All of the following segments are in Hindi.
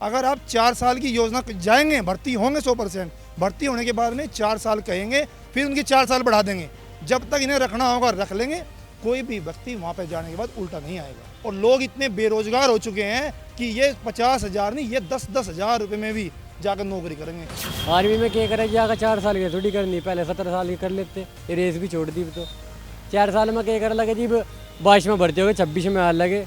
अगर आप 4 साल की योजना जाएंगे, भर्ती होंगे 100%, भर्ती होने के बाद में 4 साल कहेंगे, फिर उनके 4 साल बढ़ा देंगे। जब तक इन्हें रखना होगा रख लेंगे, कोई भी व्यक्ति वहाँ पे जाने के बाद उल्टा नहीं आएगा। और लोग इतने बेरोजगार हो चुके हैं कि ये 50,000 नहीं, ये 10-10 हज़ार रुपये में भी जाकर नौकरी करेंगे। आर्मी में क्या करें, जाकर 4 साल की थोड़ी करनी, पहले 17 साल की कर लेते, ये रेस भी छोड़ दी। तो 4 साल में क्या कर लगे जी, 22 में भर्ती हो गए, 26 में आ लगे।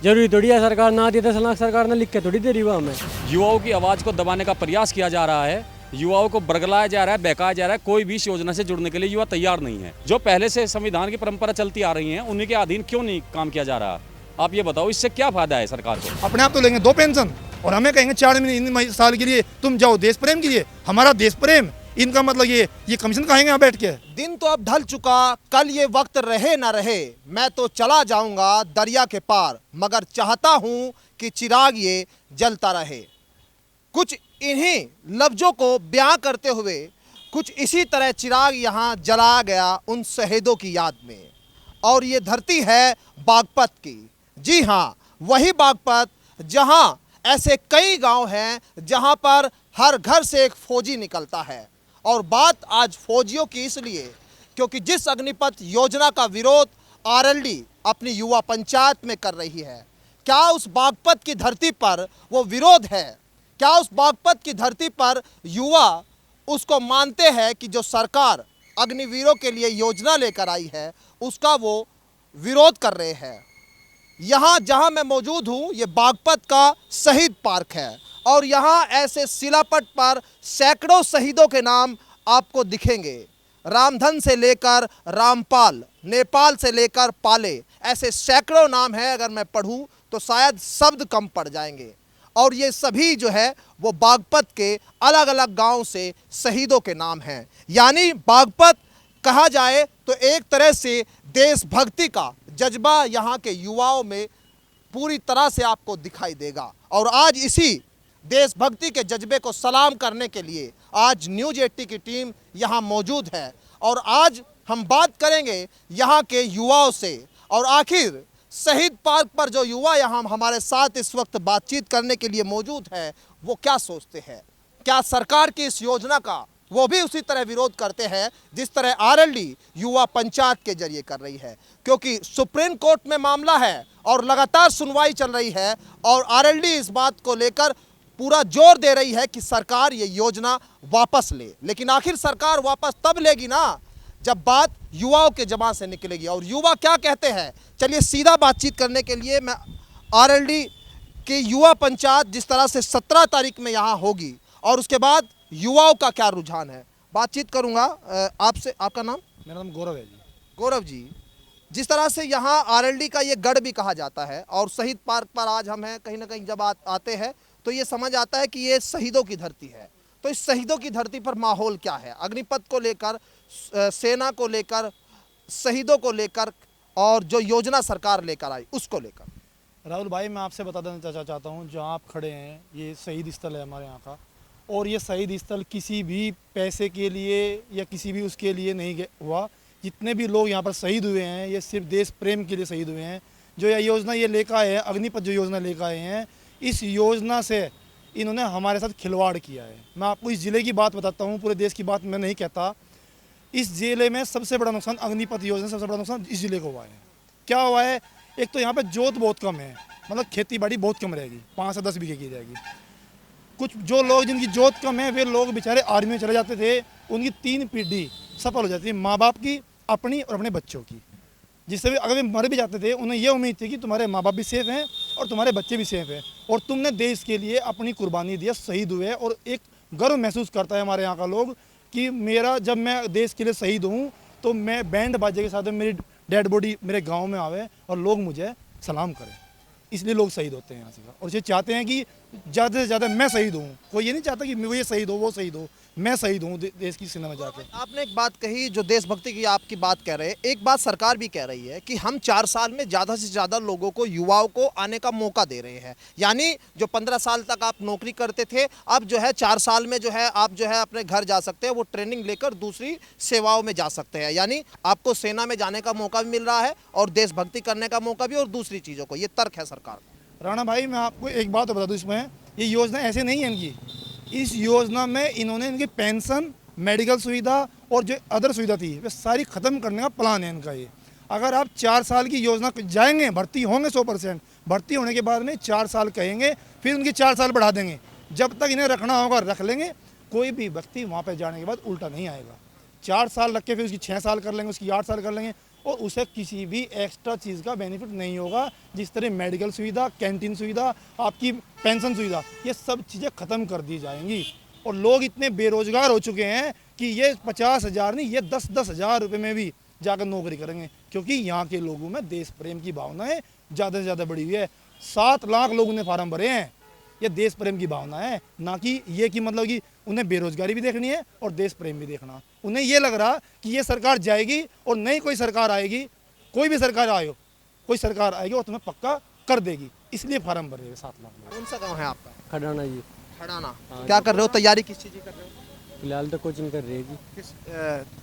जरूरी थोड़ी है सरकार ना आती, 10 लाख सरकार ने लिख के थोड़ी दे रही हुआ हमें। युवाओं की आवाज़ को दबाने का प्रयास किया जा रहा है, युवाओं को बरगलाया जा रहा है, बहकाया जा रहा है। कोई भी इस योजना से जुड़ने के लिए युवा तैयार नहीं है। जो पहले से संविधान की परंपरा चलती आ रही है, उन्हीं के अधीन क्यों नहीं काम किया जा रहा? आप ये बताओ, इससे क्या फायदा है सरकार को? अपने आप तो लेंगे 2 पेंशन और हमें कहेंगे 4 साल के लिए तुम जाओ देश प्रेम के लिए। हमारा देश प्रेम, इनका मतलब ये कमीशन खाएंगे यहाँ बैठ के। दिन तो अब ढल चुका, कल ये वक्त रहे ना रहे, मैं तो चला जाऊंगा दरिया के पार, मगर चाहता हूं कि चिराग ये जलता रहे। कुछ इन्हीं लफ्जों को बयां करते हुए कुछ इसी तरह चिराग यहाँ जलाया गया उन शहीदों की याद में। और ये धरती है बागपत की। जी हाँ, वही बागपत जहाँ ऐसे कई गांव हैं जहाँ पर हर घर से एक फौजी निकलता है। और बात आज फौजियों की इसलिए क्योंकि जिस अग्निपथ योजना का विरोध आरएलडी अपनी युवा पंचायत में कर रही है, क्या उस बागपत की धरती पर वो विरोध है? क्या उस बागपत की धरती पर युवा उसको मानते हैं कि जो सरकार अग्निवीरों के लिए योजना लेकर आई है उसका वो विरोध कर रहे हैं? यहाँ जहाँ मैं मौजूद हूँ, ये बागपत का शहीद पार्क है और यहाँ ऐसे शिलापट पर सैकड़ों शहीदों के नाम आपको दिखेंगे। रामधन से लेकर रामपाल, नेपाल से लेकर पाले, ऐसे सैकड़ों नाम हैं। अगर मैं पढ़ूँ तो शायद शब्द कम पड़ जाएंगे। और ये सभी जो है वो बागपत के अलग अलग गांव से शहीदों के नाम हैं। यानी बागपत कहा जाए तो एक तरह से देशभक्ति का जज्बा यहाँ के युवाओं में पूरी तरह से आपको दिखाई देगा। और आज इसी देशभक्ति के जज्बे को सलाम करने के लिए आज न्यूज़ 80 की टीम यहाँ मौजूद है। और आज हम बात करेंगे यहाँ के युवाओं से। और आखिर शहीद पार्क पर जो युवा यहाँ हमारे साथ इस वक्त बातचीत करने के लिए मौजूद है, वो क्या सोचते हैं? क्या सरकार की इस योजना का वो भी उसी तरह विरोध करते हैं जिस तरह आरएलडी युवा पंचायत के जरिए कर रही है? क्योंकि सुप्रीम कोर्ट में मामला है और लगातार सुनवाई चल रही है और आरएलडी इस बात को लेकर पूरा जोर दे रही है कि सरकार ये योजना वापस ले। लेकिन आखिर सरकार वापस तब लेगी ना जब बात युवाओं के जमा से निकलेगी। और युवा क्या कहते हैं, चलिए सीधा बातचीत करने के लिए मैं आरएलडी की युवा पंचायत जिस तरह से 17 तारीख में यहाँ होगी और उसके बाद युवाओं का क्या रुझान है, बातचीत करूँगा आपसे। आपका नाम? मेरा नाम गौरव है जी। गौरव जी, जिस तरह से यहाँ आरएलडी का ये गढ़ भी कहा जाता है और शहीद पार्क पर आज हम हैं, कहीं ना कहीं जब आते हैं तो ये समझ आता है कि ये शहीदों की धरती है। तो इस शहीदों की धरती पर माहौल क्या है अग्निपथ को लेकर, सेना को लेकर, शहीदों को लेकर और जो योजना सरकार लेकर आई उसको लेकर? राहुल भाई, मैं आपसे बता देना चाहता हूँ, जहाँ आप खड़े हैं ये शहीद स्थल है हमारे यहाँ का। और ये शहीद स्थल किसी भी पैसे के लिए या किसी भी उसके लिए नहीं हुआ। जितने भी लोग यहाँ पर शहीद हुए हैं ये सिर्फ देश प्रेम के लिए शहीद हुए हैं। जो यह योजना ये लेकर आए हैं, अग्निपथ जो योजना लेकर आए हैं, इस योजना से इन्होंने हमारे साथ खिलवाड़ किया है। मैं आपको इस ज़िले की बात बताता हूँ, पूरे देश की बात मैं नहीं कहता। इस ज़िले में सबसे बड़ा नुकसान अग्निपथ योजना, सबसे बड़ा नुकसान इस ज़िले को हुआ है। क्या हुआ है? एक तो यहाँ पे जोत बहुत कम है, मतलब खेती बाड़ी बहुत कम रहेगी, 5 से 10 बीघे की जाएगी। कुछ जो लोग जिनकी जोत कम है वे लोग बेचारे आर्मी में चले जाते थे, उनकी 3 पीढ़ी सफल हो जाती है, माँ बाप की, अपनी और अपने बच्चों की। जिससे भी अगर वे मर भी जाते थे, उन्हें ये उम्मीद थी कि तुम्हारे माँ बाप भी सेफ हैं और तुम्हारे बच्चे भी सेफ हैं और तुमने देश के लिए अपनी कुर्बानी दिया, शहीद हुए। और एक गर्व महसूस करता है हमारे यहाँ का लोग कि मेरा जब मैं देश के लिए शहीद हूँ तो मैं बैंड बाजे के साथ मेरी डेड बॉडी मेरे गाँव में आवे और लोग मुझे सलाम करें। इसलिए लोग शहीद होते हैं यहाँ से। और ये चाहते हैं कि ज़्यादा से ज़्यादा मैं शहीद हूँ। कोई ये नहीं चाहता कि वो ये शहीद हो, वो शहीद हो, मैं शहीद हूँ देश की सेना में जाकर। आपने एक बात कही जो देशभक्ति की आपकी बात कह रहे हैं, एक बात सरकार भी कह रही है कि हम 4 साल में ज़्यादा से ज़्यादा लोगों को, युवाओं को आने का मौका दे रहे हैं। यानी जो 15 साल तक आप नौकरी करते थे, अब जो है 4 साल में जो है आप जो है अपने घर जा सकते हैं, वो ट्रेनिंग लेकर दूसरी सेवाओं में जा सकते हैं। यानी आपको सेना में जाने का मौका भी मिल रहा है और देशभक्ति करने का मौका भी, और दूसरी चीज़ों को, ये तर्क है सरकार का। राणा भाई, मैं आपको एक बात बता दूँ इसमें ये योजना ऐसे नहीं है इनकी। इस योजना में इन्होंने इनकी पेंशन, मेडिकल सुविधा और जो अदर सुविधा थी वे सारी ख़त्म करने का प्लान है इनका। ये अगर आप 4 साल की योजना जाएंगे, भर्ती होंगे 100%, भर्ती होने के बाद में 4 साल कहेंगे, फिर उनकी 4 साल बढ़ा देंगे। जब तक इन्हें रखना होगा रख लेंगे, कोई भी व्यक्ति वहाँ पे जाने के बाद उल्टा नहीं आएगा। 4 साल रख के फिर उसकी 6 साल कर लेंगे, उसकी 8 साल कर लेंगे और उसे किसी भी एक्स्ट्रा चीज़ का बेनिफिट नहीं होगा। जिस तरह मेडिकल सुविधा, कैंटीन सुविधा, आपकी पेंशन सुविधा, ये सब चीज़ें ख़त्म कर दी जाएंगी। और लोग इतने बेरोजगार हो चुके हैं कि ये 50,000 नहीं, ये 10-10 हज़ार रुपये में भी जाकर नौकरी करेंगे, क्योंकि यहाँ के लोगों में देश प्रेम की भावनाएं ज़्यादा से ज़्यादा बढ़ी हुई है। 7 लाख लोगों ने फार्म भरे हैं। ये देश प्रेम की भावना है, ना कि ये कि मतलब कि उन्हें बेरोजगारी भी देखनी है और देश प्रेम भी देखना। उन्हें ये लग रहा कि ये सरकार जाएगी और नई कोई सरकार आएगी, कोई भी सरकार आए, कोई सरकार आएगी और तुम्हें पक्का कर देगी, इसलिए फार्म भरे हुए 7 लाख लोग। कौन सा गाँव है आपका? खड़ाना जी। खड़ाना। क्या कर रहे हो, तैयारी किस चीज़ की कर रहे हो? फिलहाल तो कोचिंग कर रही है जी। किस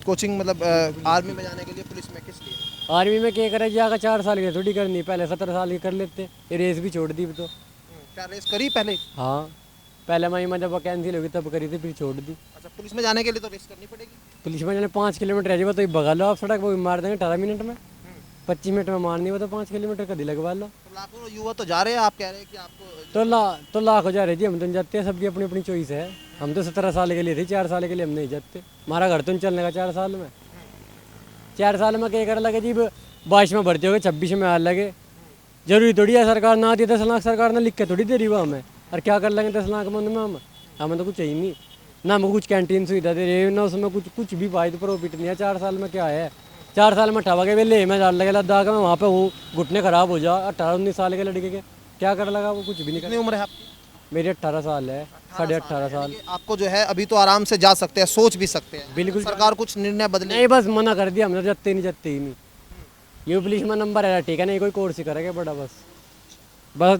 कोचिंग, मतलब आर्मी में जाने के लिए, पुलिस में, किस लिए? आर्मी में क्या करे जाकर 4 साल की थोड़ी करनी, पहले 17 साल की कर लेते। ये रेस भी छोड़ दी अब तो। क्या रेस करी पहले? हाँ, पहले मई में जब कैंसिल होगी तब करी थी, फिर छोड़ दी। अच्छा, पुलिस में जाने के लिए तो रेस करनी पड़ेगी। पुलिस में जाने 5 किलोमीटर है जी, वो तो भगा लो आप सड़क, वो मार देंगे 18 मिनट में। 25 मिनट में मारनी हो तो 5 किलोमीटर कभी लगवा लो। तो लाखों युवा तो जा रहे हैं, आप कह रहे हैं कि आपको तो लाख हो जा रहे जी, हम तो नहीं जाते, सबकी अपनी अपनी चॉइस है। हम तो 17 साल के लिए थे, 4 साल के लिए हम नहीं जाते। हमारा घर तो नहीं चलने का 4 साल में। 4 साल में क्या कर लगे जी, 22 में भर्ती हो गए, 26 में आ लगे। जरूरी थोड़ी है सरकार ना दी 10 लाख, सरकार ने लिख के थोड़ी दे रही वो हमें। और क्या कर लेंगे 10 लाख में हम? हमें तो कुछ ही नहीं, ना हमको कुछ कैंटीन सुविधा दे रही है, ना उसमें कुछ भी फायदा प्रॉफिट नहीं है। 4 साल में क्या है? 4 साल में ठवा के ले में डाल लगे लद्दाख में, वहाँ पे वो घुटने खराब हो जा। 18-19 साल के लड़के के क्या कर लगा वो? कुछ भी नहीं कर। कितनी उम्र है आपकी? मेरी 18 साल है, 18.5 साल। आपको जो है अभी तो आराम से जा सकते हैं, सोच भी सकते हैं। बिल्कुल। सरकार कुछ निर्णय बदले? नहीं, बस मना कर दिया हमने, जाते ही नहीं। ये पुलिस में नंबर है, ठीक है, नहीं कोई कोर्स ही करेगा बड़ा, बस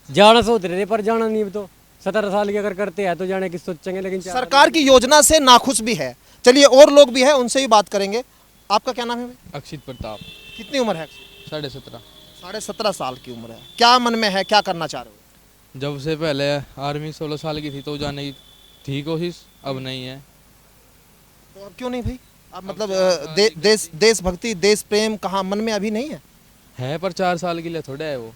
जाना सोच रहे थे पर जाना नहीं। तो 17 साल की अगर करते हैं तो जाने की सोचेंगे, लेकिन सरकार की योजना से नाखुश भी है। चलिए और लोग भी हैं, उनसे ही बात करेंगे। आपका क्या नाम है भाई? अक्षित प्रताप। कितनी उम्र है? 17.5। 17.5 साल की उम्र है। क्या मन में है, क्या करना चाह रहे हो? जब से पहले आर्मी 16 साल की थी तो जाने की थी कोशिश, अब नहीं है। तो अब क्यों नहीं भाई? अब मतलब देशभक्ति, देश प्रेम कहाँ मन में अभी नहीं है? पर 4 साल के लिए थोड़ा है वो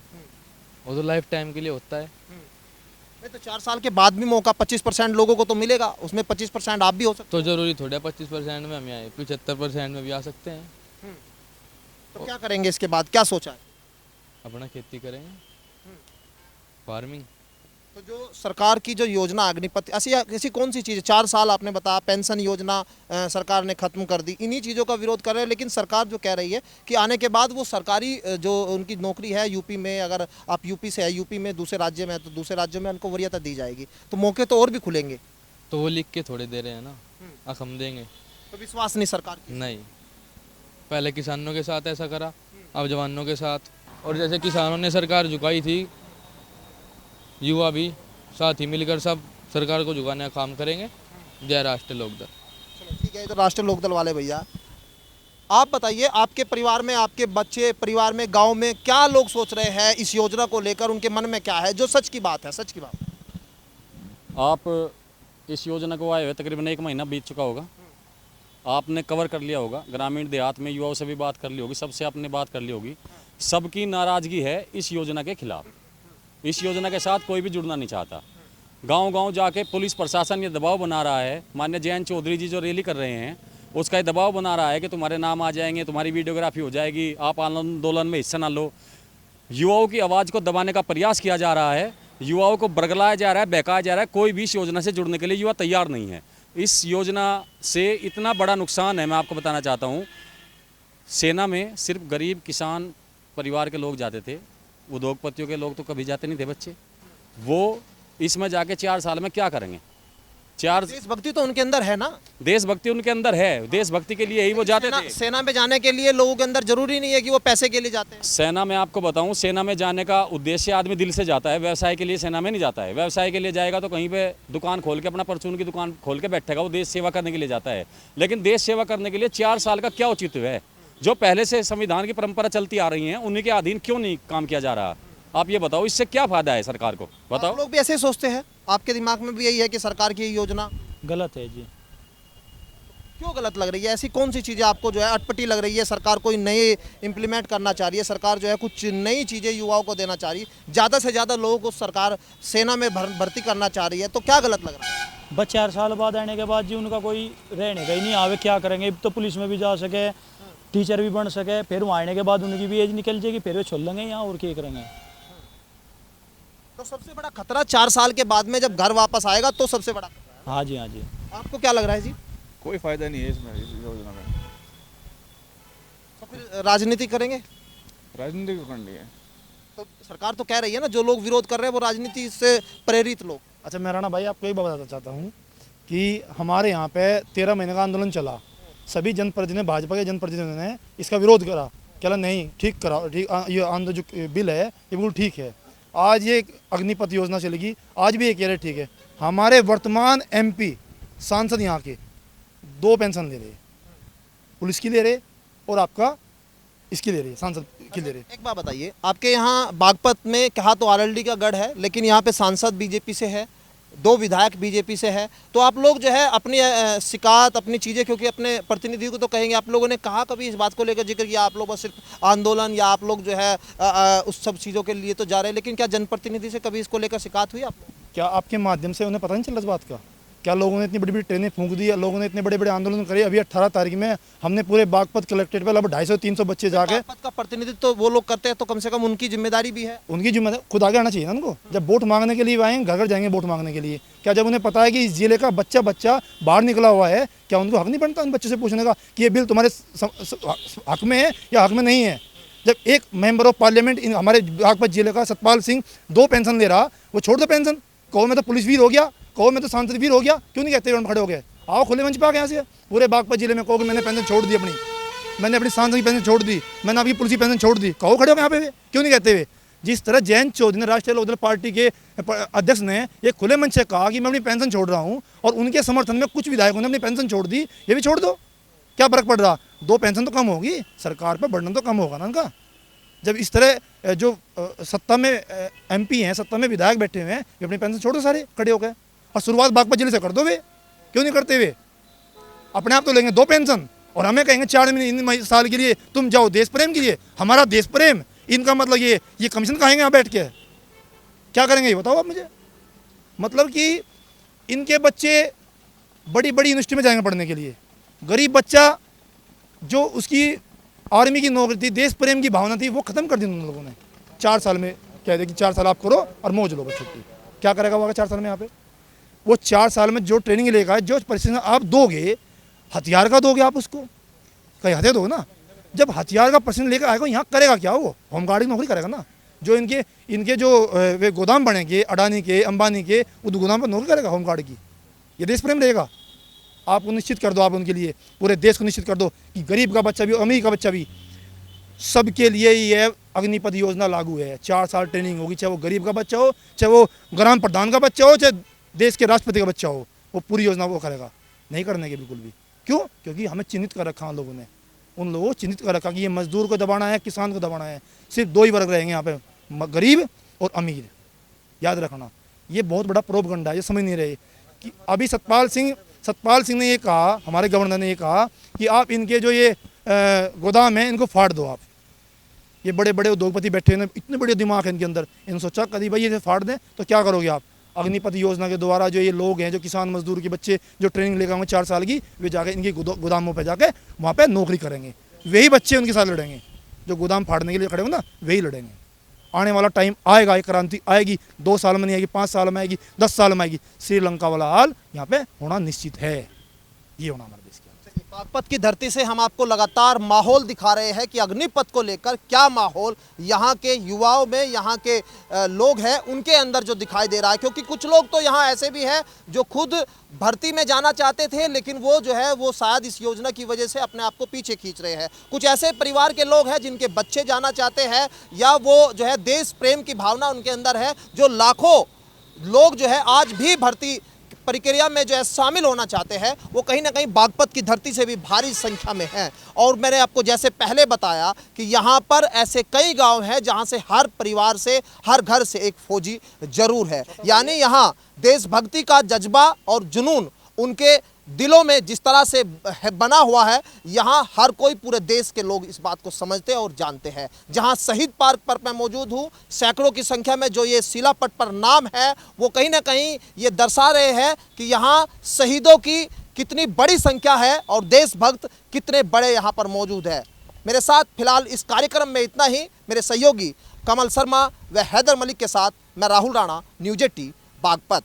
तो लाइफ टाइम के लिए होता है। नहीं तो 4 साल के बाद भी मौका 25% लोगों को तो मिलेगा, उसमें 25% आप भी हो सकते तो जरूरी थोड़ा 25% में हम आए, 75% में भी आ सकते हैं। तो क्या करेंगे इसके बाद, क्या सोचा है? अपना खेती करेंगे, फार्मिंग। तो जो सरकार की जो योजना अग्निपथ, ऐसी कौन सी चीज़? 4 साल आपने बताया, पेंशन योजना सरकार ने खत्म कर दी, इन्हीं चीज़ों का विरोध कर रहे हैं। लेकिन सरकार जो कह रही है कि आने के बाद वो सरकारी जो उनकी नौकरी है यूपी में, अगर आप यूपी से है, यूपी में दूसरे राज्य में है तो दूसरे राज्यों में उनको वरीयता दी जाएगी, तो मौके तो और भी खुलेंगे। तो वो लिख के थोड़े दे रहे हैं ना, अब हम देंगे। तो विश्वास नहीं सरकार की? नहीं, पहले किसानों के साथ ऐसा करा, अब जवानों के साथ। और जैसे किसानों ने सरकार झुकाई थी, युवा भी साथ ही मिलकर सब सरकार को झुकाने का काम करेंगे। जय राष्ट्रीय लोकदल। चलो ठीक है, तो राष्ट्रीय लोकदल वाले भैया, आप बताइए, आपके परिवार में, आपके बच्चे परिवार में, गांव में क्या लोग सोच रहे हैं इस योजना को लेकर? उनके मन में क्या है जो सच की बात है? सच की बात। आप इस योजना को आए हुए तकरीबन 1 महीना बीत चुका होगा। आपने कवर कर लिया होगा, ग्रामीण देहात में युवाओं से भी बात कर ली होगी, सबसे आपने बात कर ली होगी। सबकी नाराज़गी है इस योजना के खिलाफ। इस योजना के साथ कोई भी जुड़ना नहीं चाहता। गांव-गांव जाके पुलिस प्रशासन ये दबाव बना रहा है, माननीय जयंत चौधरी जी जो रैली कर रहे हैं उसका ये दबाव बना रहा है कि तुम्हारे नाम आ जाएंगे, तुम्हारी वीडियोग्राफी हो जाएगी, आप आंदोलन में हिस्सा ना लो। युवाओं की आवाज़ को दबाने का प्रयास किया जा रहा है, युवाओं को बरगलाया जा रहा है, बहकाया जा रहा है। कोई भी इस योजना से जुड़ने के लिए युवा तैयार नहीं है। इस योजना से इतना बड़ा नुकसान है, मैं आपको बताना चाहता हूँ। सेना में सिर्फ गरीब किसान परिवार के लोग जाते थे, उद्योगपतियों के लोग तो कभी जाते नहीं थे बच्चे। वो इसमें जाके 4 साल में क्या करेंगे? देशभक्ति तो उनके अंदर है ना? देशभक्ति उनके अंदर है, देशभक्ति के लिए ही वो जाते थे। सेना में जाने के लिए लोगों के अंदर जरूरी नहीं है कि वो पैसे के लिए जाते हैं। सेना में आपको बताऊं, सेना में जाने का उद्देश्य आदमी दिल से जाता है, व्यवसाय के लिए सेना में नहीं जाता है। व्यवसाय के लिए जाएगा तो कहीं पे दुकान खोल के, अपना परचून की दुकान खोल के बैठेगा, वो देश सेवा करने के लिए जाता है। लेकिन देश सेवा करने के लिए 4 साल का क्या औचित्य है? जो पहले से संविधान की परंपरा चलती आ रही है उन्हीं के अधीन क्यों नहीं काम किया जा रहा? आप ये बताओ इससे क्या फायदा है सरकार को, आप बताओ। लोग भी ऐसे ही सोचते हैं? आपके दिमाग में भी यही है कि सरकार की ये योजना गलत है जी। क्यों गलत लग रही है? ऐसी कौन सी चीज़ें आपको जो है अटपटी लग रही है? सरकार कोई नए इम्प्लीमेंट करना चाह रही है, सरकार जो है कुछ नई चीज़ें युवाओं को देना चाह रही है, ज़्यादा से ज़्यादा लोगों को सरकार सेना में भर्ती करना चाह रही है, तो क्या गलत लग रहा है? बस 4 साल बाद आने के बाद जी उनका कोई रहने का ही नहीं, आवे क्या करेंगे? अब तो पुलिस में भी जा सके, टीचर भी बन सके, फिर वहाँ आने के बाद उनकी भी एज निकल जाएगी, फिर वे छोड़ लेंगे यहाँ, और क्या करेंगे? तो सबसे बड़ा खतरा 4 साल के बाद में जब घर वापस आएगा तो सबसे बड़ा खतरा हाँ जी, हाँ जी। है। आपको क्या लग रहा है जी? कोई फायदा नहीं है इसमें, इस योजना में। तो फिर राजनीति करेंगे? राजनीति को करनी है। तो सरकार तो कह रही है ना, जो लोग विरोध कर रहे हैं वो राजनीति से प्रेरित लोग। अच्छा मैं राणा भाई आपको एक बात बताना चाहता हूँ कि हमारे यहाँ पे 13 महीने का आंदोलन चला, सभी जनप्रतिनिधि भाजपा के जनप्रतिनिधियों ने इसका विरोध करा, कहला नहीं ठीक करा, ठीक ये आंदोलन जो बिल है ये बिल्कुल ठीक है। आज ये अग्निपथ योजना चलेगी, आज भी ये कह रहे ठीक है। हमारे वर्तमान एमपी सांसद यहाँ के 2 पेंशन ले रहे, पुलिस की ले रहे और आपका इसकी ले रहे, सांसद की ले रहे। एक बात बताइए, आपके यहाँ बागपत में कहा तो आरएलडी का गढ़ है, लेकिन यहाँ पे सांसद बीजेपी से है, 2 विधायक बीजेपी से है, तो आप लोग जो है अपनी शिकायत, अपनी चीज़ें, क्योंकि अपने प्रतिनिधियों को तो कहेंगे, आप लोगों ने कहा कभी इस बात को लेकर जिक्र किया? आप लोग बस सिर्फ आंदोलन या आप लोग जो है उस सब चीज़ों के लिए तो जा रहे हैं, लेकिन क्या जनप्रतिनिधि से कभी इसको लेकर शिकायत हुई आप लोग? क्या आपके माध्यम से उन्हें पता नहीं चला इस बात का? क्या लोगों ने इतनी बड़ी बड़ी ट्रेनें फूंक दी, लोगों ने इतने बड़े बड़े आंदोलन करे? अभी 18 तारीख में हमने पूरे बागपत कलेक्ट्रेट पर लगभग 250-300 बच्चे जाके, बागपत का प्रतिनिधित्व तो वो लोग करते हैं, तो कम से कम उनकी जिम्मेदारी भी है। उनकी जिम्मेदारी खुद आगे आना चाहिए ना उनको। जब वोट मांगने के लिए आएंगे, घर घर जाएंगे वोट मांगने के लिए, क्या जब उन्हें पता है कि इस जिले का बच्चा बाहर निकला हुआ है, क्या उनको हक नहीं बनता उन बच्चों से पूछने का कि ये बिल तुम्हारे हक में है या हक में नहीं है? जब एक मेंबर ऑफ पार्लियामेंट हमारे बागपत जिले का सतपाल सिंह 2 पेंशन ले रहा, वो छोड़ दो पेंशन, कहो मैं तो पुलिस वीर हो गया, कहो मैं तो सांसद वीर हो गया, क्यों नहीं कहते खड़े हो गए? आओ खुले मंच पे आ गए यहाँ से पूरे बागपत जिले में, कहो कि मैंने पेंशन छोड़ दी, मैंने अपनी सांसद की पेंशन छोड़ दी, मैंने आपकी पुलिस की पेंशन छोड़ दी, कहो खड़े हो गए यहाँ पे, क्यों नहीं कहते हुए? जिस तरह जयंत चौधरी ने, राष्ट्रीय लोकदल पार्टी के अध्यक्ष ने ये खुले मंच से कहा कि मैं अपनी पेंशन छोड़ रहा हूँ, और उनके समर्थन में कुछ विधायकों ने अपनी पेंशन छोड़ दी, ये भी छोड़ दो, क्या फर्क पड़ रहा? 2 पेंशन तो कम होगी, सरकार पर बर्डन तो कम होगा ना उनका। जब इस तरह जो सत्ता में एमपी हैं, सत्ता में विधायक बैठे हुए हैं, ये अपनी पेंशन छोड़ दो सारे खड़े हो गए, और शुरुआत बागपत जिले से कर दो वे, क्यों नहीं करते हुए? अपने आप तो लेंगे 2 पेंशन और हमें कहेंगे 4 साल के लिए तुम जाओ देश प्रेम के लिए। हमारा देश प्रेम, इनका मतलब ये कमीशन खाएंगे यहाँ बैठ के, क्या करेंगे ये बताओ आप मुझे? मतलब कि इनके बच्चे बड़ी बड़ी यूनिवर्सिटी में जाएंगे पढ़ने के लिए, गरीब बच्चा जो उसकी आर्मी की नौकरी थी, देश प्रेम की भावना थी, वो खत्म कर दी उन लोगों ने। 4 साल में कह दे कि 4 साल आप करो और मौज लो बच्चों की, क्या करेगा वो 4 साल में? यहाँ पे वो 4 साल में जो ट्रेनिंग लेगा, जो प्रशिक्षण आप दोगे, हथियार का दोगे आप उसको, कहीं हथियार दोगे ना। जब हथियार का प्रशिक्षण लेकर आएगा यहाँ करेगा क्या? वो होमगार्ड की नौकरी करेगा ना। जो इनके जो वे गोदाम बनेंगे अडानी के, अंबानी के, उस गोदाम पर नौकरी करेगा होमगार्ड की। ये देश प्रेम रहेगा? आपको निश्चित कर दो, आप उनके लिए पूरे देश को निश्चित कर दो कि गरीब का बच्चा भी, अमीर का बच्चा भी, सबके लिए ये अग्निपथ योजना लागू है। 4 साल ट्रेनिंग होगी, चाहे वो गरीब का बच्चा हो, चाहे वो ग्राम प्रधान का बच्चा हो, चाहे देश के राष्ट्रपति का बच्चा हो, वो पूरी योजना वो करेगा। नहीं करने के बिल्कुल भी। क्यों? क्योंकि हमें चिन्हित कर रखा है लोगों ने, उन लोगों को चिन्हित कर रखा कि ये मजदूर को दबाना है, किसान को दबाना है। सिर्फ 2 ही वर्ग रहेंगे यहाँ पे, गरीब और अमीर। याद रखना, ये बहुत बड़ा प्रोपगंडा है, ये समझ नहीं रहे कि अभी सतपाल सिंह ने ये कहा, हमारे गवर्नर ने ये कहा कि आप इनके जो ये गोदाम है इनको फाड़ दो। आप ये बड़े बड़े उद्योगपति बैठे हैं, इतने बड़े दिमाग है इनके अंदर, इन्होंने सोचा कभी भाई ये फाड़ दें तो क्या करोगे आप? अग्निपथ योजना के द्वारा जो ये लोग हैं, जो किसान मजदूर के बच्चे जो ट्रेनिंग लेकर आएंगे 4 साल की, वे जाकर इनके गोदामों पर जाकर वहाँ पर नौकरी करेंगे। वही बच्चे उनके साथ लड़ेंगे, जो गोदाम फाड़ने के लिए खड़े होंगे ना, वही लड़ेंगे। आने वाला टाइम आएगा, एक क्रांति आएगी, 2 साल में नहीं आएगी, 5 साल में आएगी, 10 साल में आएगी। श्रीलंका वाला हाल यहाँ पे होना निश्चित है। ये होना हमारे देश के। बागपत की धरती से हम आपको लगातार माहौल दिखा रहे हैं कि अग्निपथ को लेकर क्या माहौल यहाँ के युवाओं में, यहाँ के लोग हैं उनके अंदर जो दिखाई दे रहा है। क्योंकि कुछ लोग तो यहाँ ऐसे भी हैं जो खुद भर्ती में जाना चाहते थे, लेकिन वो जो है वो शायद इस योजना की वजह से अपने आप को पीछे खींच रहे हैं। कुछ ऐसे परिवार के लोग हैं जिनके बच्चे जाना चाहते हैं, या वो जो है देश प्रेम की भावना उनके अंदर है। जो लाखों लोग जो है आज भी भर्ती प्रक्रिया में जो है शामिल होना चाहते हैं वो कहीं ना कहीं बागपत की धरती से भी भारी संख्या में हैं। और मैंने आपको जैसे पहले बताया कि यहाँ पर ऐसे कई गांव हैं जहाँ से हर परिवार से, हर घर से एक फौजी जरूर है। यानी यहाँ देशभक्ति का जज्बा और जुनून उनके दिलों में जिस तरह से बना हुआ है, यहाँ हर कोई, पूरे देश के लोग इस बात को समझते हैं और जानते हैं। जहाँ शहीद पार्क पर मैं मौजूद हूँ, सैकड़ों की संख्या में जो ये शिलापट पर नाम है वो कहीं ना कहीं ये दर्शा रहे हैं कि यहाँ शहीदों की कितनी बड़ी संख्या है और देशभक्त कितने बड़े यहाँ पर मौजूद है। मेरे साथ फिलहाल इस कार्यक्रम में इतना ही। मेरे सहयोगी कमल शर्मा व हैदर मलिक के साथ मैं राहुल राणा, न्यूज 18 बागपत।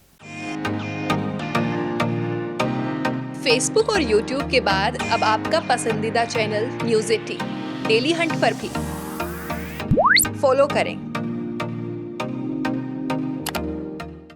फेसबुक और यूट्यूब के बाद अब आपका पसंदीदा चैनल न्यूज 18 डेली हंट पर भी फॉलो करें।